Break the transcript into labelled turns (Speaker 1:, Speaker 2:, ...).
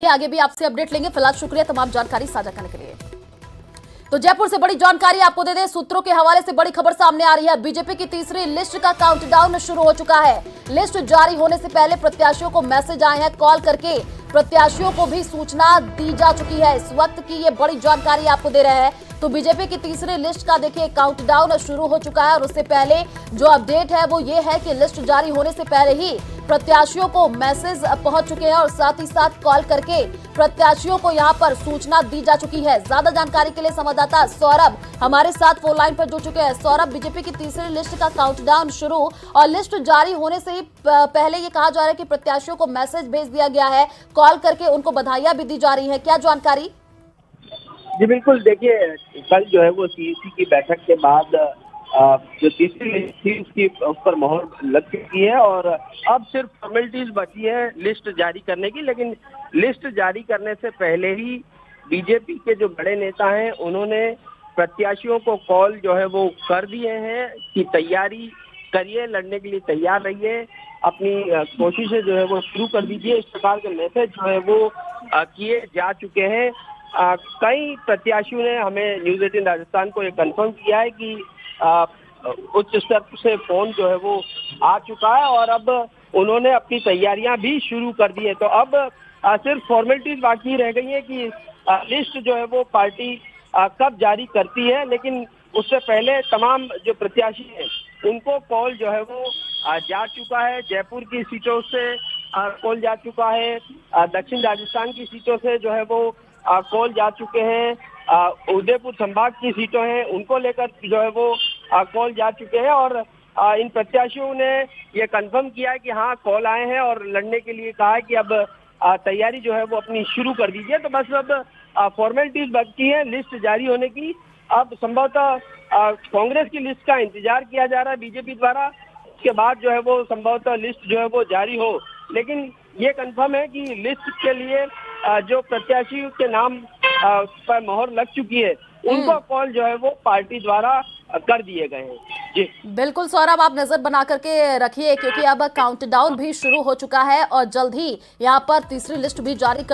Speaker 1: आगे भी आपसे अपडेट लेंगे। फिलहाल शुक्रिया तमाम जानकारी साझा करने के लिए। तो जयपुर से बड़ी जानकारी आपको दे दें, सूत्रों के हवाले से बड़ी खबर सामने आ रही है। बीजेपी की तीसरी लिस्ट का काउंटडाउन शुरू हो चुका है। लिस्ट जारी होने से पहले प्रत्याशियों को मैसेज आए हैं, कॉल करके प्रत्याशियों को भी सूचना दी जा चुकी है। इस वक्त की ये बड़ी जानकारी आपको दे रहे हैं। तो बीजेपी की तीसरी लिस्ट का देखिए काउंटडाउन शुरू हो चुका है और उससे पहले जो अपडेट है वो ये है कि लिस्ट जारी होने से पहले ही प्रत्याशियों को मैसेज पहुंच चुके हैं और साथ ही साथ कॉल करके प्रत्याशियों को यहां पर सूचना दी जा चुकी है। ज्यादा जानकारी के लिए संवाददाता सौरभ हमारे साथ फोन लाइन पर जुड़ चुके हैं। सौरभ, बीजेपी की तीसरी लिस्ट का काउंटडाउन शुरू और लिस्ट जारी होने से ही पहले ये कहा जा रहा है कि प्रत्याशियों को मैसेज भेज दिया गया है, कॉल करके उनको बधाइयां भी दी जा रही है, क्या जानकारी?
Speaker 2: जी बिल्कुल, देखिए कल जो है वो सीईसी की बैठक के बाद जो तीसरी लिस्ट थी उसकी उस पर मोहर लग चुकी है और अब सिर्फ फॉर्मेलिटीज बची है लिस्ट जारी करने की। लेकिन लिस्ट जारी करने से पहले ही बीजेपी के जो बड़े नेता हैं उन्होंने प्रत्याशियों को कॉल जो है वो कर दिए हैं कि तैयारी करिए, लड़ने के लिए तैयार रहिए, अपनी कोशिशें जो है वो शुरू कर दीजिए। इस प्रकार के मैसेज जो है वो किए जा चुके हैं। कई प्रत्याशियों ने हमें न्यूज़ 18 राजस्थान को ये कंफर्म किया है कि उच्च स्तर से फोन जो है वो आ चुका है और अब उन्होंने अपनी तैयारियां भी शुरू कर दी है। तो अब सिर्फ फॉर्मेलिटीज बाकी रह गई है कि लिस्ट जो है वो पार्टी कब जारी करती है। लेकिन उससे पहले तमाम जो प्रत्याशी हैं उनको कॉल जो है वो जा चुका है। जयपुर की सीटों से कॉल जा चुका है, दक्षिण राजस्थान की सीटों से जो है वो कॉल जा चुके हैं, उदयपुर संभाग की सीटों हैं उनको लेकर जो है वो कॉल जा चुके हैं और इन प्रत्याशियों ने ये कंफर्म किया है कि हाँ कॉल आए हैं और लड़ने के लिए कहा है कि अब तैयारी जो है वो अपनी शुरू कर दीजिए। तो बस अब फॉर्मेलिटीज बाकी है लिस्ट जारी होने की। अब संभवतः कांग्रेस की लिस्ट का इंतजार किया जा रहा है बीजेपी द्वारा, उसके बाद जो है वो संभवतः लिस्ट जो है वो जारी हो। लेकिन ये कंफर्म है कि लिस्ट के लिए जो प्रत्याशी के नाम पर मोहर लग चुकी है उनको कॉल जो है वो पार्टी द्वारा कर दिए गए हैं। जी
Speaker 1: बिल्कुल सौरभ, आप नजर बना करके रखिए क्योंकि अब काउंटडाउन भी शुरू हो चुका है और जल्द ही यहाँ पर तीसरी लिस्ट भी जारी